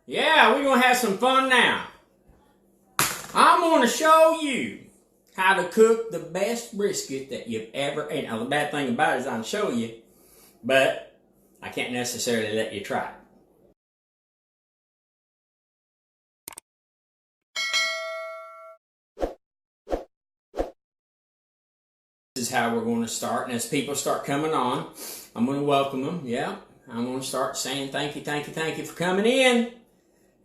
Yeah, we're going to have some fun now. I'm going to show you how to cook the best brisket that you've ever ate. Now, the bad thing about it is I can show you, but I can't necessarily let you try it. This is how we're going to start, and as people start coming on, I'm going to welcome them. Yeah, I'm going to start saying thank you for coming in.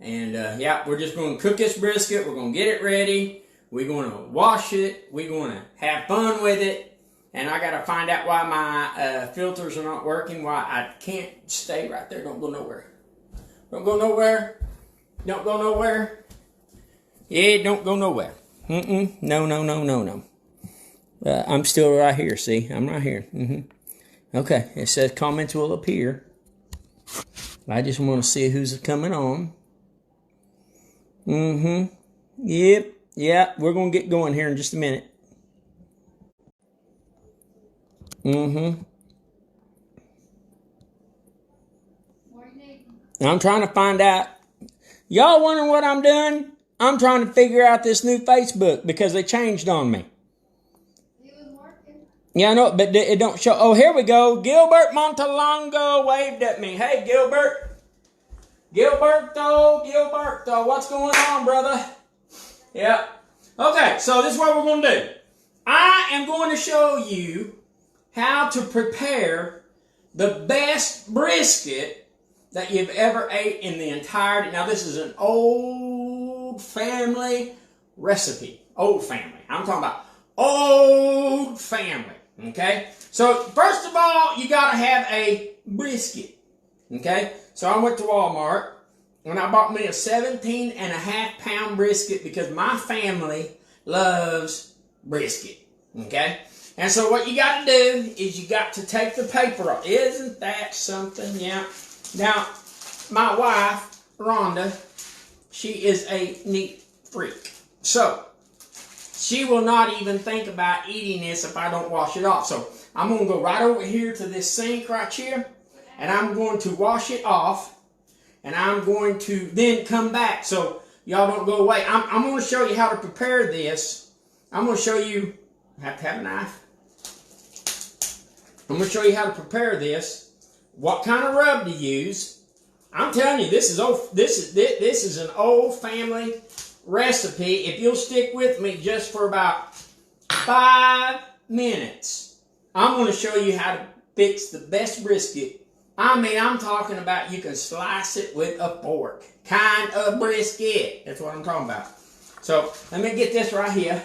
And yeah, we're just going to cook this brisket. We're going to get it ready. We're going to wash it. We're going to have fun with it. And I got to find out why my filters are not working, why I can't stay right there. Don't go nowhere. Don't go nowhere. Don't go nowhere. Yeah, don't go nowhere. No. I'm still right here, see? I'm right here. Okay, it says comments will appear. I just want to see who's coming on. Yep. Yeah, we're going to get going here in just a minute. I'm trying to find out. Y'all wondering what I'm doing? I'm trying to figure out this new Facebook because they changed on me. It was working. Yeah, I know, but it don't show. Oh, here we go. Gilbert Montalongo waved at me. Hey, Gilbert. Gilberto, what's going on, brother? Yeah. Okay, so this is what we're going to do. I am going to show you how to prepare the best brisket that you've ever ate in the entirety. Now, this is an old family recipe. Old family. I'm talking about old family. Okay? So, first of all, you got to have a brisket. Okay? So I went to Walmart and I bought me a 17.5-pound brisket because my family loves brisket. Okay? And so what you got to do is you got to take the paper off. Isn't that something? Yeah. Now, my wife, Rhonda, she is a neat freak. So, she will not even think about eating this if I don't wash it off. So, I'm going to go right over here to this sink right here. And I'm going to wash it off. And I'm going to then come back so y'all don't go away. I'm going to show you how to prepare this. I'm going to show you, I have to have a knife. I'm going to show you how to prepare this. What kind of rub to use. I'm telling you, this is an old family recipe. If you'll stick with me just for about 5 minutes, I'm going to show you how to fix the best brisket. I mean, I'm talking about you can slice it with a fork. Kind of brisket. That's what I'm talking about. So, let me get this right here.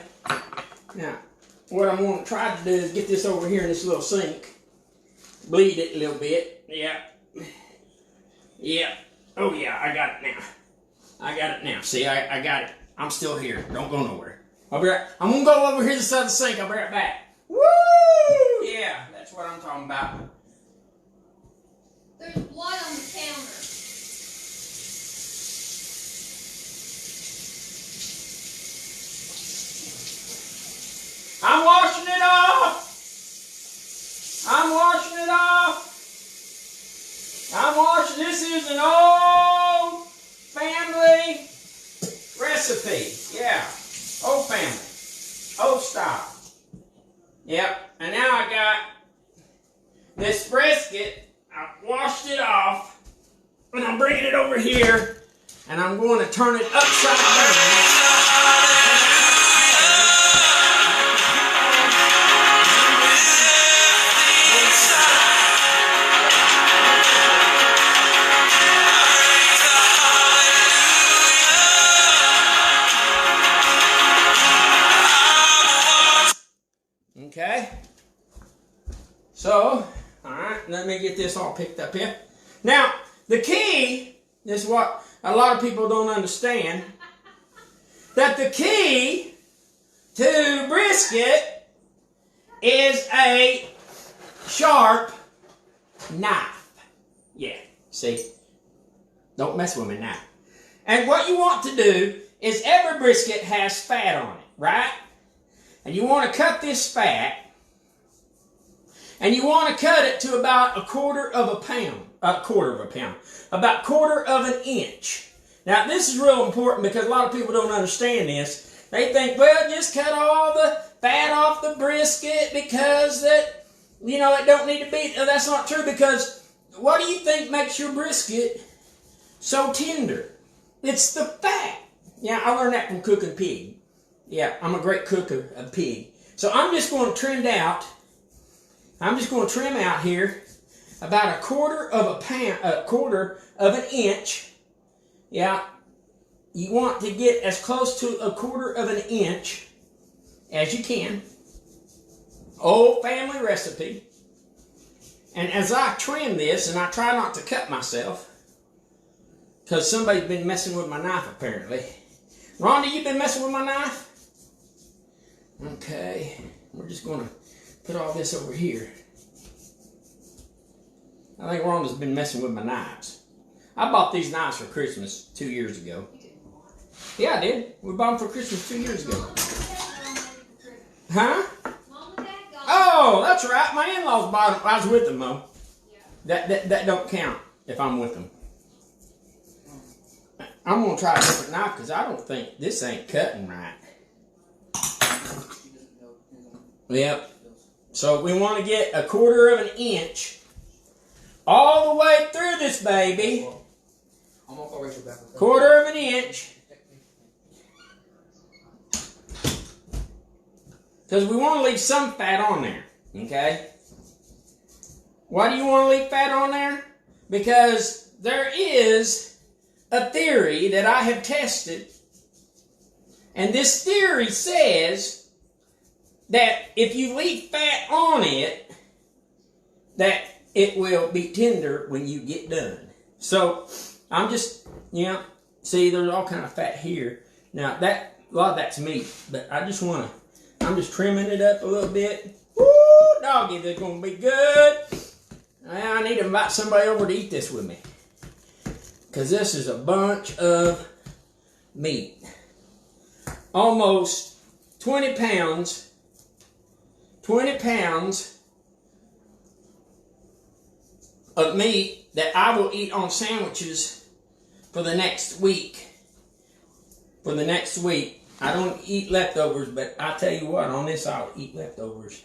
Now, what I'm going to try to do is get this over here in this little sink. Bleed it a little bit. Yeah. Yeah. Oh, yeah, I got it now. I got it now. See, I got it. I'm still here. Don't go nowhere. I'm going to go over here to the side of the sink. I'll be right back. Woo! Yeah, that's what I'm talking about. There's blood on the counter. I'm washing it off. This is an old family recipe. Yeah. Old family. Old style. Yep. And now I got this brisket. I washed it off, and I'm bringing it over here, and I'm going to turn it upside down. Okay? So, alright, let me get this all picked up here. Now, the key, this is what a lot of people don't understand, that the key to brisket is a sharp knife. Yeah, see? Don't mess with me now. And what you want to do is every brisket has fat on it, right? And you want to cut this fat. And you want to cut it to about about 1/4 of an inch. Now, this is real important because a lot of people don't understand this. They think, well, just cut all the fat off the brisket because that, you know, it don't need to be. That's not true, because what do you think makes your brisket so tender? It's the fat. Yeah, I learned that from cooking pig. Yeah, I'm a great cook of pig. So I'm just going to trim out. I'm just going to trim out here about a quarter of an inch. Yeah, you want to get as close to a quarter of an inch as you can. Old family recipe. And as I trim this, and I try not to cut myself, because somebody's been messing with my knife apparently. Rhonda, you been messing with my knife? Okay, we're just going to put all this over here. I think Rhonda's been messing with my knives. I bought these knives for Christmas 2 years ago. Yeah, I did. We bought them for Christmas 2 years ago. Huh? Oh, that's right. My in-laws bought them. I was with them, Mo. That don't count if I'm with them. I'm going to try a different knife because I don't think this ain't cutting right. Yep. So we want to get a quarter of an inch all the way through this baby. Quarter of an inch. Because we want to leave some fat on there. Okay? Why do you want to leave fat on there? Because there is a theory that I have tested. And this theory says that if you leave fat on it, that it will be tender when you get done. So, I'm just, see, there's all kind of fat here. Now, a lot of that's meat, but I'm just trimming it up a little bit. Woo, doggy, this is going to be good. Now, I need to invite somebody over to eat this with me, because this is a bunch of meat. Almost 20 pounds of meat that I will eat on sandwiches for the next week. I don't eat leftovers, but I tell you what, on this I'll eat leftovers.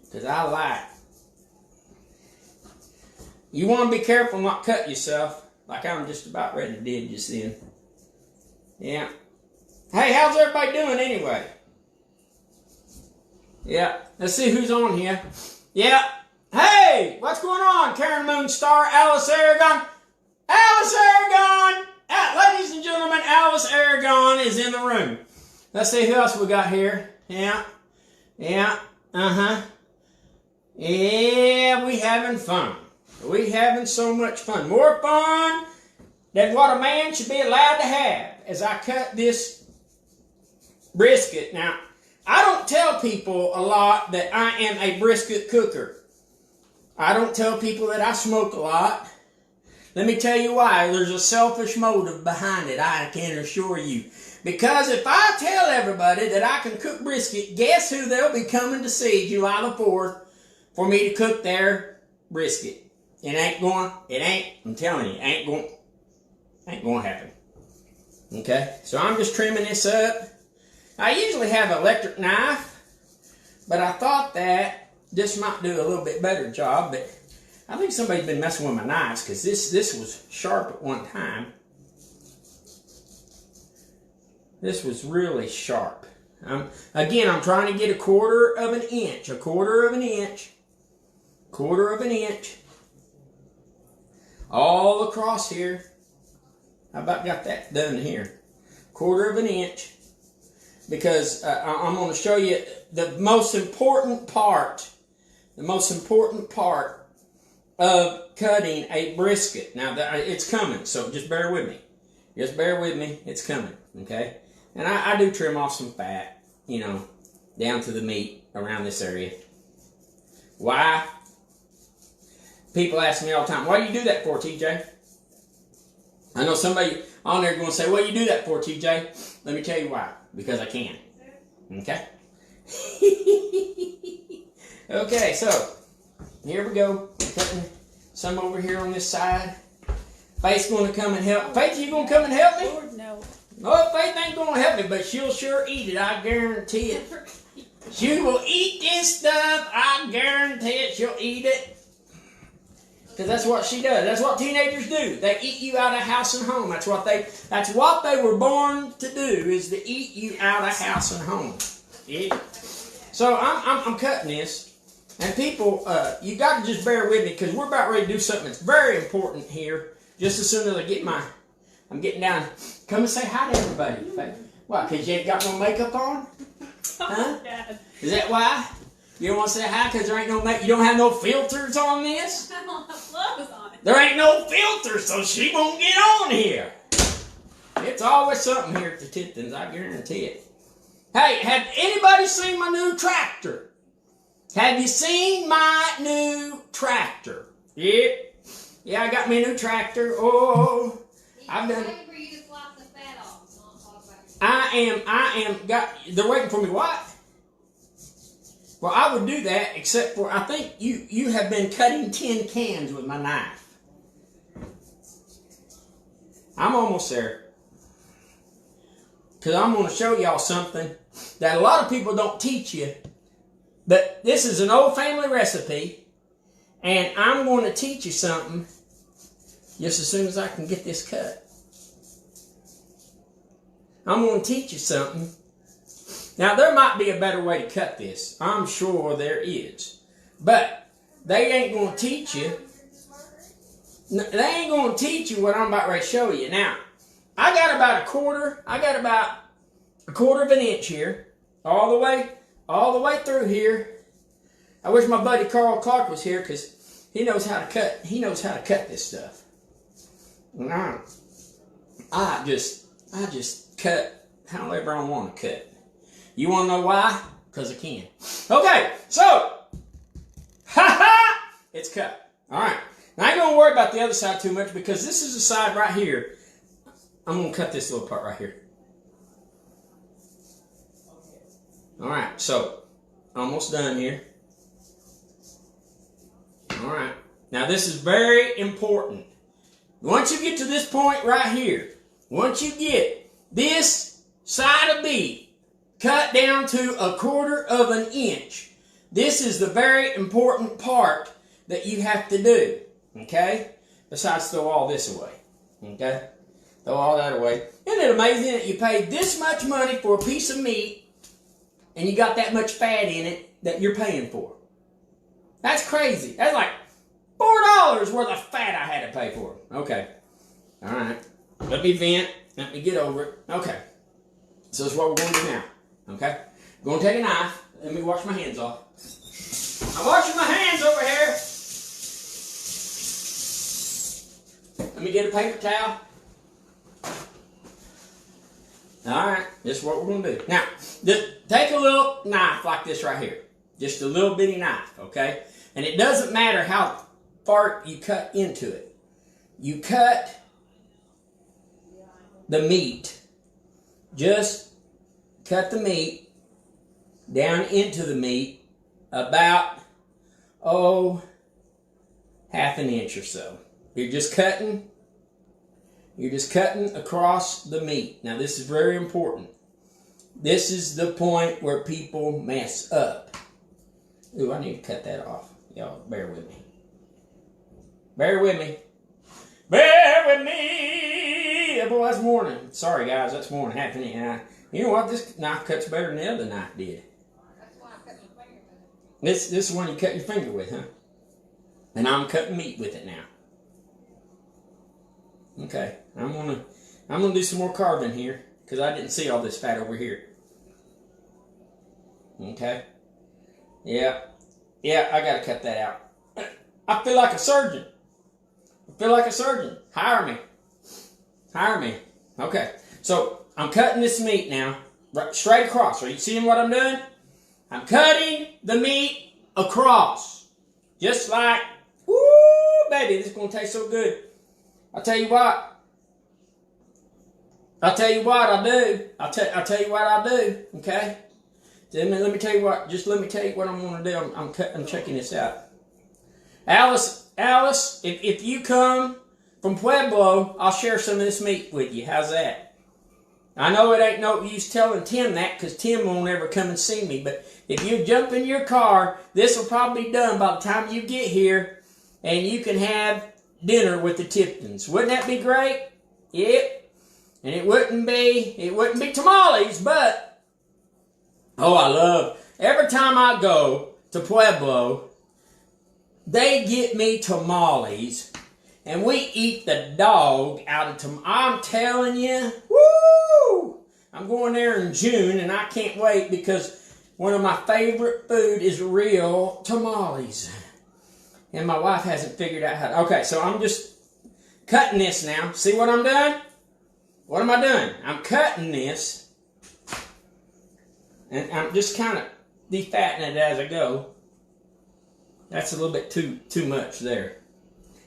Because I like. You want to be careful not cut yourself, like I'm just about ready to do just then. Yeah. Hey, how's everybody doing anyway? Yeah, let's see who's on here. Yeah. Hey, what's going on? Karen Moonstar, Alice Aragon. Alice Aragon! Ladies and gentlemen, Alice Aragon is in the room. Let's see who else we got here. Yeah, uh-huh. Yeah, we having fun. We having so much fun. More fun than what a man should be allowed to have as I cut this brisket. Now, I don't tell people a lot that I am a brisket cooker. I don't tell people that I smoke a lot. Let me tell you why. There's a selfish motive behind it, I can assure you. Because if I tell everybody that I can cook brisket, guess who they'll be coming to see July the 4th for me to cook their brisket? I'm telling you, ain't going to happen. Okay? So I'm just trimming this up. I usually have an electric knife, but I thought that this might do a little bit better job, but I think somebody's been messing with my knives because this was sharp at one time. This was really sharp. Again, I'm trying to get a quarter of an inch. All across here. I about got that done here. Quarter of an inch. Because I'm going to show you the most important part of cutting a brisket. Now, it's coming, so just bear with me. It's coming, okay? And I do trim off some fat, down to the meat around this area. Why? People ask me all the time, why do you do that for, TJ? I know somebody on there going to say, what do you do that for, TJ? Let me tell you why. Because I can. Okay? Okay, so here we go. Cutting some over here on this side. Faith's going to come and help. Faith, you going to come and help me? Lord, no. No, Faith ain't going to help me, but she'll sure eat it. I guarantee it. She will eat this stuff. I guarantee it. She'll eat it. Because that's what she does. That's what teenagers do. They eat you out of house and home. That's what they were born to do, is to eat you out of house and home. Yeah. So I'm cutting this. And people, you got to just bear with me, because we're about ready to do something that's very important here. Just as soon as I get I'm getting down. Come and say hi to everybody. Why, because you ain't got no makeup on? Huh? Dad. Is that why? You don't want to say hi because there ain't no you don't have no filters on this? I don't have clothes on. There ain't no filters, so she won't get on here. It's always something here at the Tiptons, I guarantee it. Hey, have anybody seen my new tractor? Have you seen my new tractor? Yeah. Yeah, I got me a new tractor. Oh, I've done it. For you to slice the fat off. Don't talk about it. I am, they're waiting for me, what? Well, I would do that, except for, I think you have been cutting tin cans with my knife. I'm almost there. Because I'm going to show y'all something that a lot of people don't teach you. But this is an old family recipe, and I'm going to teach you something just as soon as I can get this cut. I'm going to teach you something. Now, there might be a better way to cut this. I'm sure there is. But they ain't going to teach you. They ain't going to teach you what I'm about ready to show you. Now, I got about a quarter of an inch here, all the way through here. I wish my buddy Carl Clark was here, because he knows how to cut. He knows how to cut this stuff. And I just cut however I want to cut. You want to know why? Because I can. Okay, so it's cut. All right. Now I ain't gonna worry about the other side too much, because this is the side right here. I'm gonna cut this little part right here. All right, so almost done here. All right, now this is very important. Once you get to this point right here, once you get this side of beef cut down to a quarter of an inch, this is the very important part that you have to do. Okay? Besides, throw all this away. Okay? Throw all that away. Isn't it amazing that you paid this much money for a piece of meat and you got that much fat in it that you're paying for? That's crazy. That's like $4 worth of fat I had to pay for. Okay. All right. Let me vent. Let me get over it. Okay. So that's what we're going to do now. Okay? I'm going to take a knife. Let me wash my hands off. I'm washing my hands over here. Let me get a paper towel. Alright, this is what we're going to do. Now, just take a little knife like this right here. Just a little bitty knife, okay? And it doesn't matter how far you cut into it. You cut the meat. Just cut the meat down into the meat about, half an inch or so. You're just cutting across the meat. Now this is very important. This is the point where people mess up. Ooh, I need to cut that off. Y'all, bear with me. Bear with me. Bear with me! Yeah, boy, that's morning. Sorry, guys, that's morning. Half an inch. You know what? This knife cuts better than the other knife did. That's why I cut my finger with it. This is the one you cut your finger with, huh? And I'm cutting meat with it now. Okay, I'm gonna do some more carving here, because I didn't see all this fat over here. Okay. Yeah, I gotta cut that out. I feel like a surgeon. Hire me. Okay, so I'm cutting this meat now, right, straight across. Are you seeing what I'm doing? I'm cutting the meat across. Just like, woo, baby, this is gonna taste so good. I'll tell you what I do, okay? Let me tell you what I'm going to do. I'm checking this out. Alice, if you come from Pueblo, I'll share some of this meat with you. How's that? I know it ain't no use telling Tim that because Tim won't ever come and see me. But if you jump in your car, this will probably be done by the time you get here, and you can have dinner with the Tiptons. Wouldn't that be great? Yep. And it wouldn't be tamales, but every time I go to Pueblo, they get me tamales, and we eat the dog out of tamales. I'm telling you, woo! I'm going there in June, and I can't wait because one of my favorite food is real tamales. And my wife hasn't figured out how to. Okay, so I'm just cutting this now. See what I'm doing? What am I doing? I'm cutting this, and I'm just kind of defattening it as I go. That's a little bit too much there,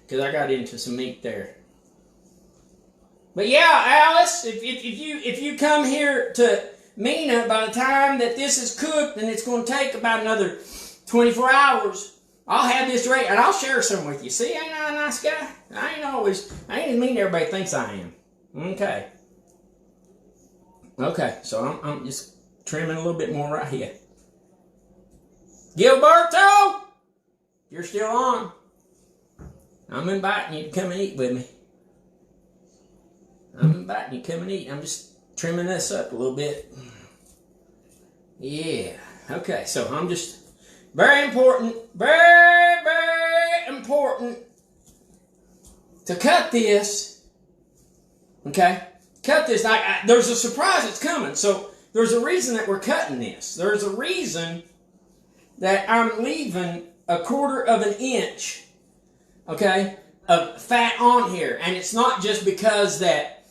because I got into some meat there. But yeah, Alice, if you come here to Mina by the time that this is cooked, and it's going to take about another 24 hours, I'll have this ready, and I'll share some with you. See, ain't I a nice guy? I ain't as mean everybody thinks I am. Okay. Okay, so I'm just trimming a little bit more right here. Gilberto, you're still on. I'm inviting you to come and eat with me. I'm inviting you to come and eat. I'm just trimming this up a little bit. Yeah. Okay, so I'm just very important to cut this. Okay? Cut this. There's a surprise that's coming. So there's a reason that we're cutting this. There's a reason that I'm leaving 1/4 of an inch, okay, of fat on here. And it's not just because that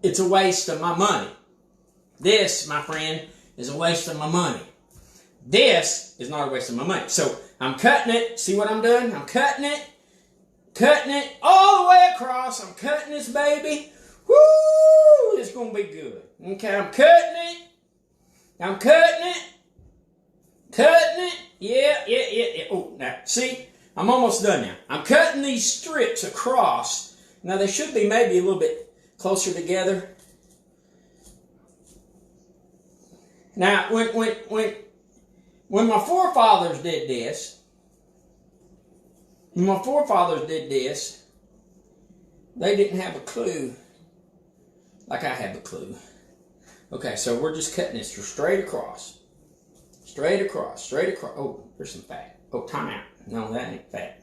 it's a waste of my money. This, my friend, is a waste of my money. This is not a waste of my money. So I'm cutting it. See what I'm doing? I'm cutting it all the way across. I'm cutting this baby. Woo! It's going to be good. Okay, I'm cutting it. Yeah. Oh, now, see? I'm almost done now. I'm cutting these strips across. Now, they should be maybe a little bit closer together. Now, when my forefathers did this, they didn't have a clue like I have a clue. Okay, so we're just cutting this straight across. Straight across. Oh, there's some fat. Oh, time out. No, that ain't fat.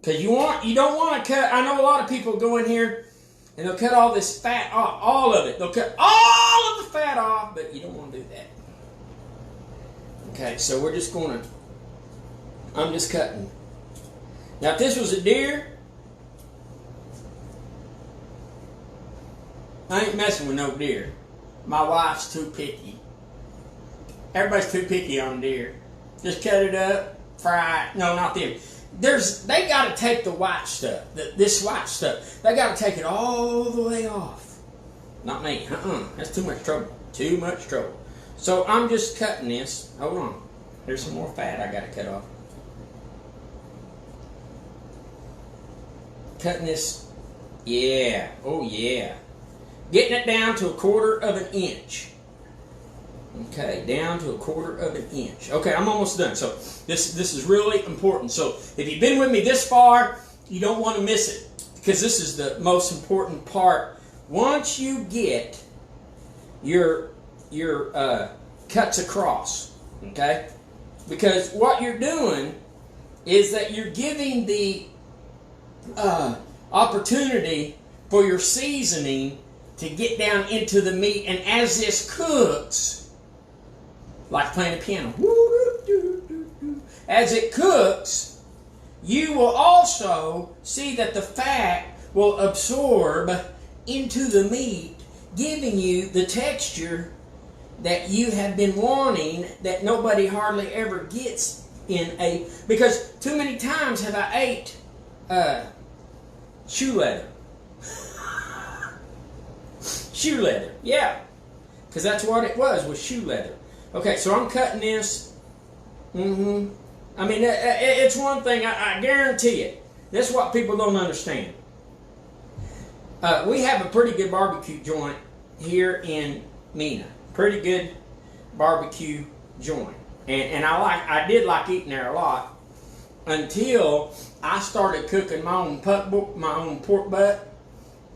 Because you don't want to cut. I know a lot of people go in here and they'll cut all this fat off, all of it. They'll cut all of the fat off, but you don't want to do that. Okay, so I'm just cutting. Now, if this was a deer, I ain't messing with no deer. My wife's too picky. Everybody's too picky on deer. Just cut it up, fry it. No, not them. They got to take the white stuff, this white stuff. They got to take it all the way off. Not me. That's too much trouble. Too much trouble. So I'm just cutting this. Hold on. There's some more fat I got to cut off. Cutting this. Yeah. Oh, yeah. Getting it down to 1/4 of an inch. Okay, down to 1/4 of an inch. Okay, I'm almost done. So this is really important. So if you've been with me this far, you don't want to miss it, because this is the most important part. Once you get your cuts across, okay, because what you're doing is that you're giving the opportunity for your seasoning to get down into the meat, and as this cooks, like playing a piano, as it cooks, you will also see that the fat will absorb into the meat, giving you the texture that you have been wanting, that nobody hardly ever gets because too many times have I ate shoe leather. Shoe leather, yeah. Because that's what it was shoe leather. Okay, so I'm cutting this. I mean, it's one thing, I guarantee it. this is what people don't understand. We have a pretty good barbecue joint here in Mena. Pretty good barbecue joint. And I did like eating there a lot until I started cooking my own pork butt.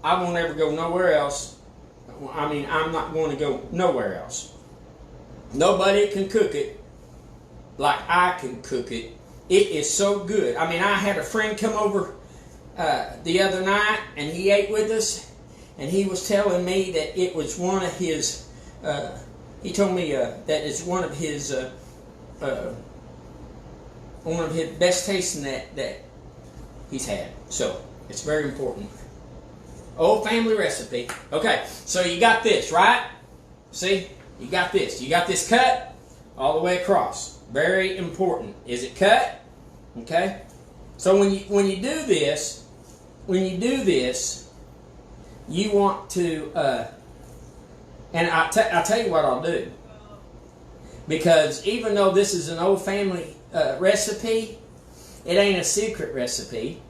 I won't ever go nowhere else. I mean, I'm not going to go nowhere else. Nobody can cook it like I can cook it. It is so good. I mean, I had a friend come over the other night, and he ate with us, and he was telling me that it was one of his, he told me that it's one of his best tasting that he's had. So, it's very important. Old family recipe. Okay, so you got this, right? See? You got this. You got this cut all the way across. Very important. Is it cut? Okay? So when you do this, you want to, and I'll tell you what I'll do. Because even though this is an old family recipe, it ain't a secret recipe.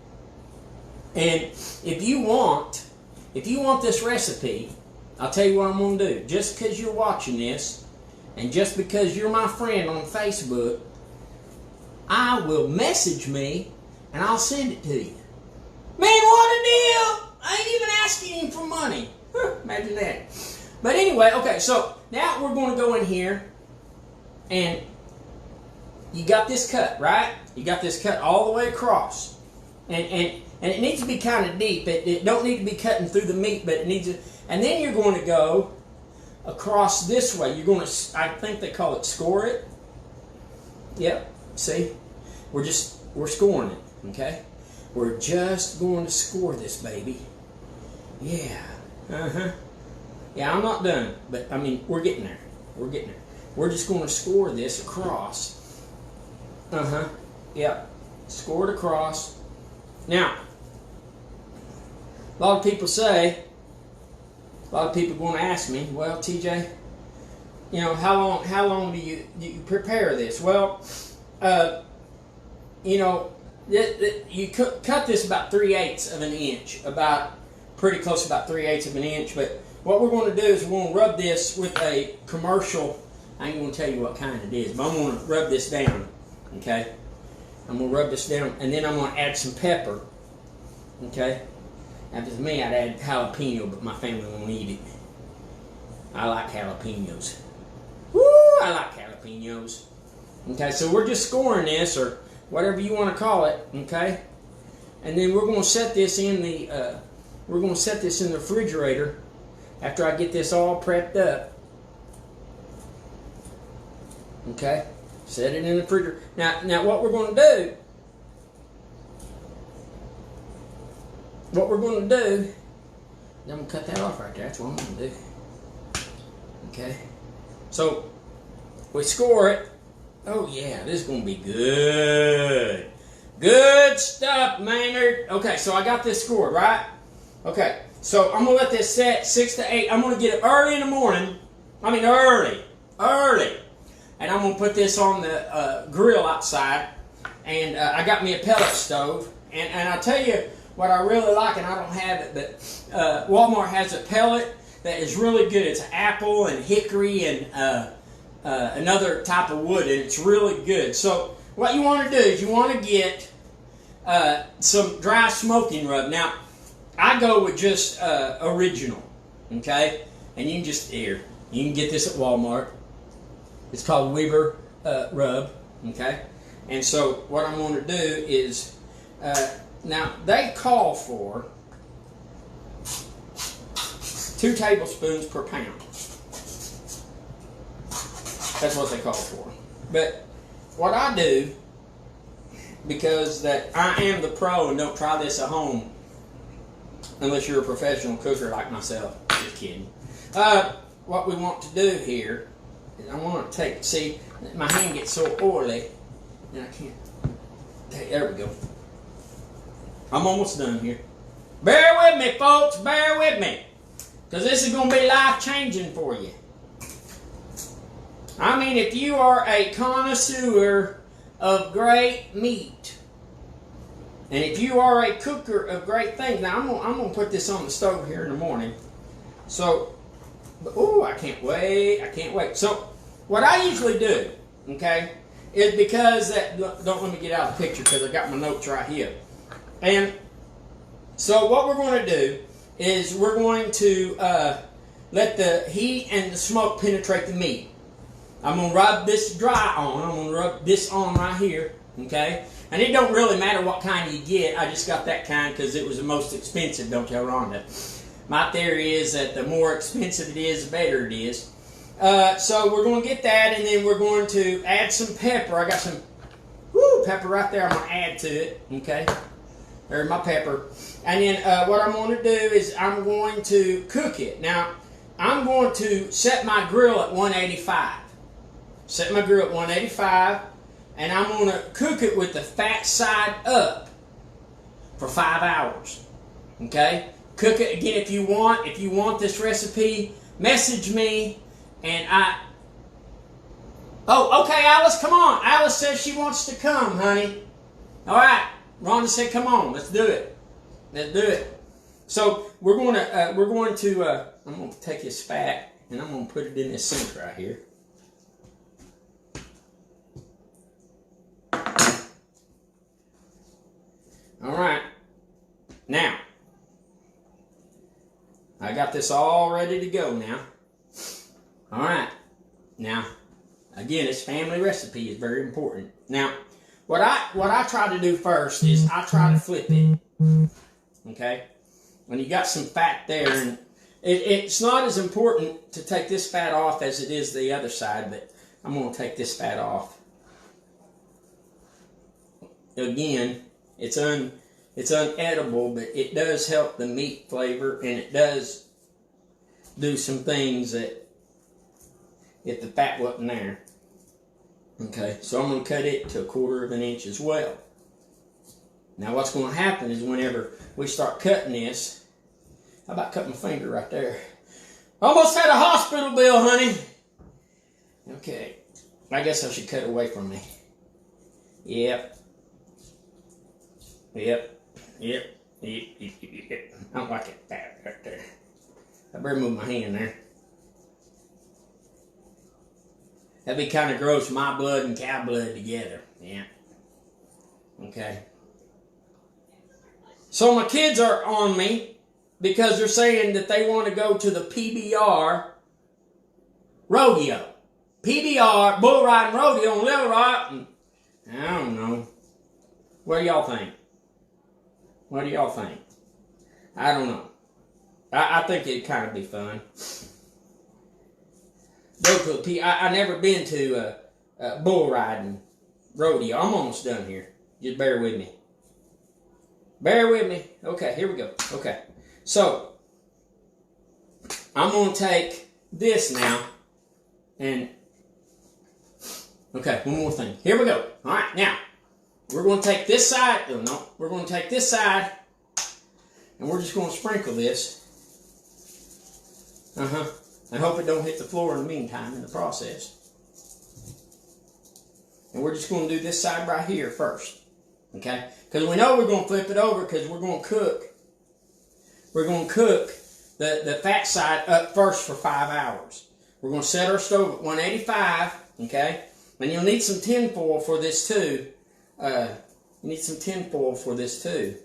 And if you want this recipe, I'll tell you what I'm going to do. Just because you're watching this, and just because you're my friend on Facebook, I will message me, and I'll send it to you. Man, what a deal! I ain't even asking you for money. Imagine that. But anyway, okay, so now we're going to go in here, and you got this cut, right? You got this cut all the way across. And it needs to be kind of deep. It don't need to be cutting through the meat, but it needs to. And then you're going to go across this way. You're going to, I think they call it score it. Yep. See? We're scoring it. Okay? We're just going to score this baby. Yeah. Uh-huh. Yeah, I'm not done. But, I mean, we're getting there. We're getting there. We're just going to score this across. Uh-huh. Yep. Score it across. Now, a lot of people are going to ask me, well, TJ, you know, how long do you prepare this? Well, you know, you cut this about 3/8 of an inch, about pretty close to about 3/8 of an inch. But what we're going to do is we're going to rub this with a commercial. I ain't going to tell you what kind it is, but I'm going to rub this down. Okay, I'm going to rub this down, and then I'm going to add some pepper. Okay. Now, if it's me, I'd add jalapeno, but my family won't eat it. I like jalapenos. Woo! I like jalapenos. Okay, so we're just scoring this, or whatever you want to call it. Okay, and then we're going to set this in the refrigerator after I get this all prepped up. Okay, set it in the refrigerator. Now, what we're going to do. What we're going to do, I'm going to cut that off right there. That's what I'm going to do. Okay. So, we score it. Oh, yeah, this is going to be good. Good stuff, Maynard. Okay, so I got this scored, right? Okay, so I'm going to let this set 6 to 8. I'm going to get it early in the morning. I mean, early. And I'm going to put this on the grill outside. And I got me a pellet stove. And I'll tell you, what I really like, and I don't have it, but Walmart has a pellet that is really good. It's apple and hickory and another type of wood, and it's really good. So what you want to do is you want to get some dry smoking rub. Now, I go with just original, okay? And you can just, you can get this at Walmart. It's called Weaver rub, okay? And so what I'm going to do is... now, they call for 2 tablespoons per pound. That's what they call for. But what I do, because that I am the pro and don't try this at home, unless you're a professional cooker like myself. Just kidding. What we want to do here is I want to take, see, my hand gets so oily, and I can't. There we go. I'm almost done here. Bear with me, folks. Bear with me. Because this is going to be life-changing for you. I mean, if you are a connoisseur of great meat, And if you are a cooker of great things, now I'm gonna put this on the stove here in the morning. So, oh, I can't wait! I can't wait. So, what I usually do, okay, is because don't let me get out of the picture because I got my notes right here. And so, what we're going to do is we're going to let the heat and the smoke penetrate the meat. I'm going to rub this dry on. I'm going to rub this on right here, okay? And it don't really matter what kind you get. I just got that kind because it was the most expensive, don't tell Rhonda. My theory is that the more expensive it is, the better it is. So we're going to get that, and then we're going to add some pepper. I got some pepper right there. I'm going to add to it, okay? There's my pepper. And then what I'm going to do is I'm going to cook it. Now, I'm going to set my grill at 185. Set my grill at 185. And I'm going to cook it with the fat side up for 5 hours. Okay? Cook it again if you want. If you want this recipe, message me. And oh, okay, Alice, come on. Alice says she wants to come, honey. All right. Rhonda said, come on, let's do it. Let's do it. So I'm going to take this fat and I'm going to put it in this sink right here. All right. Now, I got this all ready to go now. All right. Now, again, it's family recipe is very important. Now, what I try to do first is I try to flip it. Okay? When you got some fat there, and it's not as important to take this fat off as it is the other side, but I'm going to take this fat off. Again, it's unedible, but it does help the meat flavor, and it does do some things that if the fat wasn't there. Okay, so I'm going to cut it to 1/4 of an inch as well. Now what's going to happen is whenever we start cutting this, how about cutting my finger right there? Almost had a hospital bill, honey. Okay, I guess I should cut away from me. Yep. I don't like it fat right there. I better move my hand there. That'd be kind of gross, my blood and cow blood together. Yeah. Okay. So my kids are on me because they're saying that they want to go to the PBR rodeo. PBR, bull riding rodeo in Little Rock. I don't know. What do y'all think? What do y'all think? I don't know. I think it'd kind of be fun. Go to I never been to a bull riding rodeo. I'm almost done here. Just bear with me. Bear with me. Okay, here we go. Okay. So, I'm going to take this now and... Okay, one more thing. Here we go. All right, now, we're going to take this side. Oh, no. We're going to take this side and we're just going to sprinkle this. I hope it don't hit the floor in the meantime in the process. And we're just going to do this side right here first. Okay? Because we know we're going to flip it over because we're going to cook. We're going to cook the fat side up first for 5 hours. We're going to set our stove at 185. Okay? And you'll need some tin foil for this too. You need some tin foil for this too.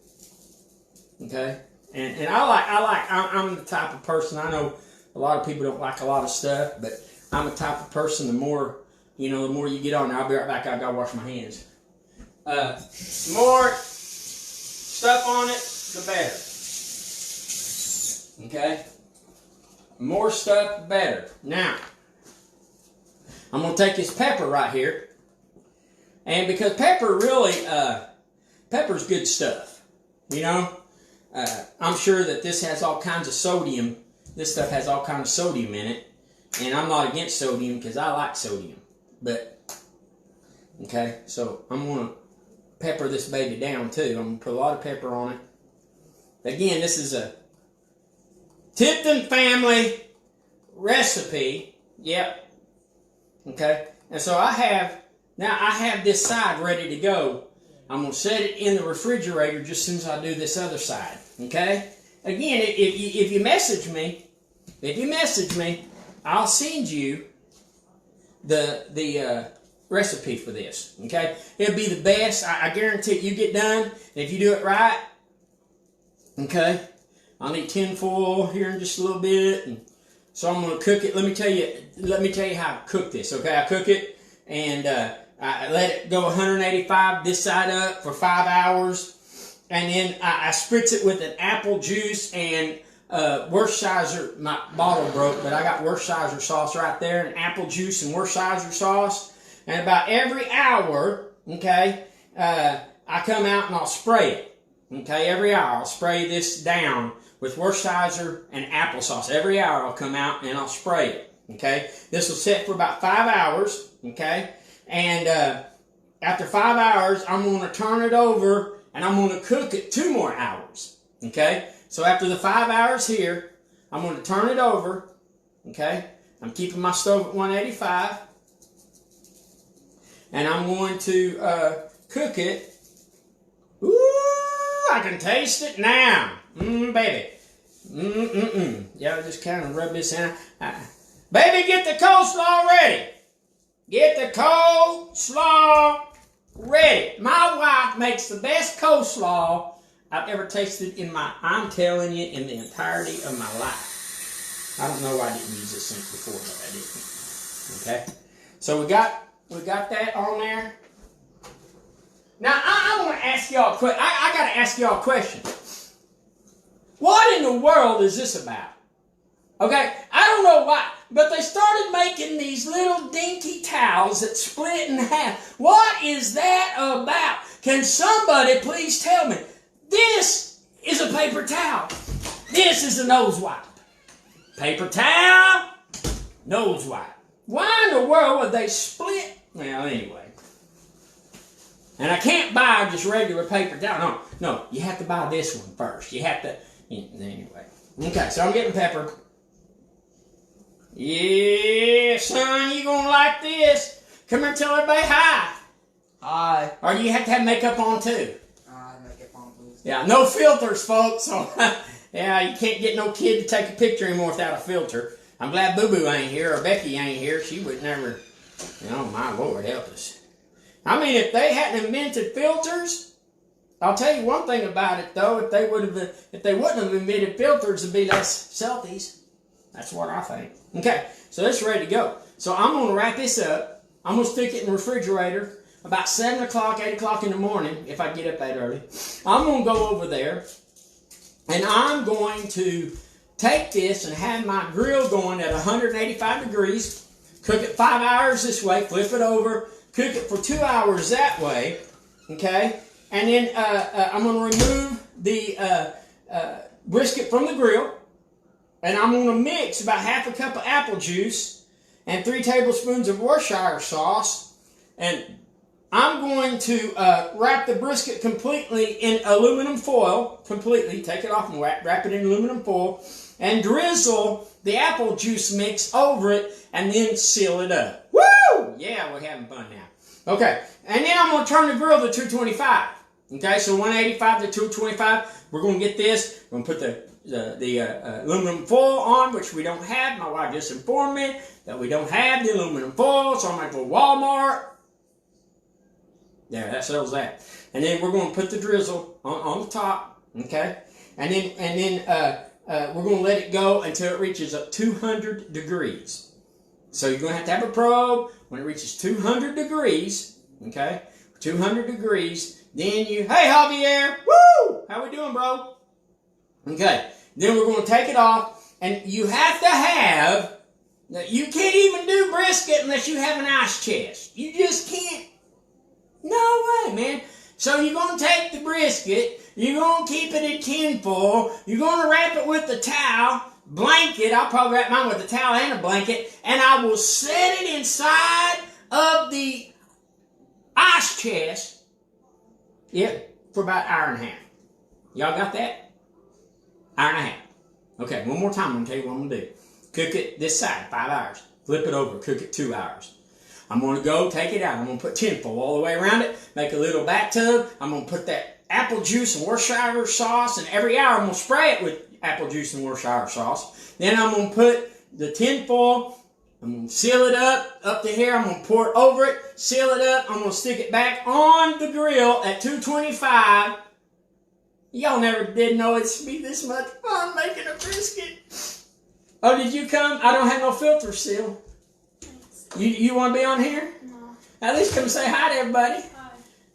Okay? And I'm the type of person, I know a lot of people don't like a lot of stuff, but I'm the type of person, the more you get on there. I'll be right back. I gotta wash my hands. The more stuff on it, the better. Okay? The more stuff, the better. Now, I'm gonna take this pepper right here, and because pepper really, pepper's good stuff. You know, I'm sure that this has all kinds of sodium. This stuff has all kinds of sodium in it. And I'm not against sodium because I like sodium. But, okay, so I'm going to pepper this baby down too. I'm going to put a lot of pepper on it. Again, this is a Tipton family recipe. Yep. Okay. And so I have this side ready to go. I'm going to set it in the refrigerator just as soon as I do this other side. Okay? Again, if you message me, I'll send you the recipe for this. Okay? It'll be the best. I guarantee you get done. And if you do it right, okay, I'll need tin foil here in just a little bit. And so I'm going to cook it. Let me tell you how I cook this. Okay? I cook it and I let it go 185 this side up for 5 hours. And then I spritz it with an apple juice and Worcestershire. My bottle broke, but I got Worcestershire sauce right there, and apple juice and Worcestershire sauce. And about every hour, okay, I come out and I'll spray it. Okay, every hour I'll spray this down with Worcestershire and applesauce. Every hour I'll come out and I'll spray it. Okay, this will sit for about 5 hours. Okay, and after 5 hours, I'm going to turn it over and I'm going to cook it 2 more hours. Okay, so after the 5 hours here, I'm going to turn it over. Okay, I'm keeping my stove at 185. And I'm going to cook it. Ooh, I can taste it now. Baby. Yeah, just kind of rub this in. Baby, get the coleslaw ready. Get the coleslaw ready. My wife makes the best coleslaw I've ever tasted I'm telling you, in the entirety of my life. I don't know why I didn't use this since before, but I didn't. Okay? So we got that on there. Now, I want to ask y'all a question. I got to ask y'all a question. What in the world is this about? Okay? I don't know why, but they started making these little dinky towels that split in half. What is that about? Can somebody please tell me? This is a paper towel. This is a nose wipe. Paper towel, nose wipe. Why in the world would they split? Well, anyway. And I can't buy just regular paper towel. No, you have to buy this one first. You have to, anyway. Okay, so I'm getting pepper. Yeah, son, you gonna like this. Come here and tell everybody hi. Hi. Or do you have to have makeup on too? Makeup on, please. Yeah, no filters, folks. So, yeah, you can't get no kid to take a picture anymore without a filter. I'm glad Boo Boo ain't here or Becky ain't here. She would never. Oh my Lord, help us. I mean, if they hadn't invented filters, I'll tell you one thing about it though. If they wouldn't have invented filters, there'd be less selfies. That's what I think. Okay, so this is ready to go. So I'm going to wrap this up. I'm going to stick it in the refrigerator about 7 o'clock, 8 o'clock in the morning, if I get up that early. I'm going to go over there, and I'm going to take this and have my grill going at 185 degrees, cook it 5 hours this way, flip it over, cook it for 2 hours that way, okay? And then I'm going to remove the brisket from the grill, and I'm going to mix about half a cup of apple juice and 3 tablespoons of Worcestershire sauce, and I'm going to wrap the brisket completely in aluminum foil, take it off and wrap it in aluminum foil, and drizzle the apple juice mix over it, and then seal it up. Woo! Yeah, we're having fun now. Okay, and then I'm going to turn the grill to 225. Okay, so 185 to 225. We're going to get this. We're going to put the aluminum foil on, which we don't have. My wife just informed me that we don't have the aluminum foil, so I'm going to go to Walmart. There, that settles that. And then we're going to put the drizzle on the top, okay? And then we're going to let it go until it reaches up 200 degrees. So you're going to have a probe. When it reaches 200 degrees, okay? 200 degrees, then you, hey Javier, woo! How we doing, bro? Okay, then we're going to take it off, and you have to have, you can't even do brisket unless you have an ice chest. You just can't. No way, man. So you're going to take the brisket, you're going to keep it in tin foil, you're going to wrap it with the towel, blanket, I'll probably wrap mine with a towel and a blanket, and I will set it inside of the ice chest, for about an hour and a half. Y'all got that? Hour and a half. Okay, one more time, I'm going to tell you what I'm going to do. Cook it this side, 5 hours. Flip it over, cook it 2 hours. I'm going to go take it out. I'm going to put tinfoil all the way around it, make a little bathtub. I'm going to put that apple juice and Worcestershire sauce, and every hour I'm going to spray it with apple juice and Worcestershire sauce. Then I'm going to put the tinfoil, I'm going to seal it up to here. I'm going to pour it over it, seal it up. I'm going to stick it back on the grill at 225. Y'all never did know it'd be this much fun making a brisket. Oh, did you come? I don't have no filter seal. You want to be on here? No. At least come say hi to everybody.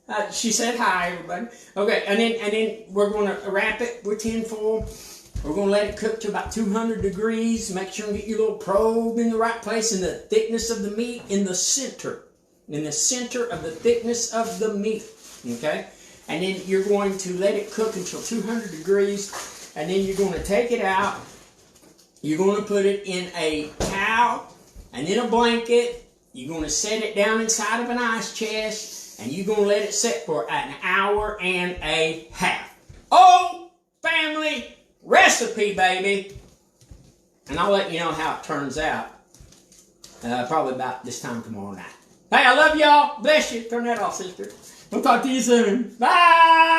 Hi. She said hi, everybody. Okay, and then we're going to wrap it with tinfoil. We're going to let it cook to about 200 degrees. Make sure you get your little probe in the right place in the thickness of the meat in the center. In the center of the thickness of the meat. Okay? And then you're going to let it cook until 200 degrees. And then you're going to take it out. You're going to put it in a towel and then a blanket. You're going to set it down inside of an ice chest. And you're going to let it sit for an hour and a half. Oh, family recipe, baby. And I'll let you know how it turns out. Probably about this time tomorrow night. Hey, I love y'all. Bless you. Turn that off, sister. We'll talk to you soon. Bye.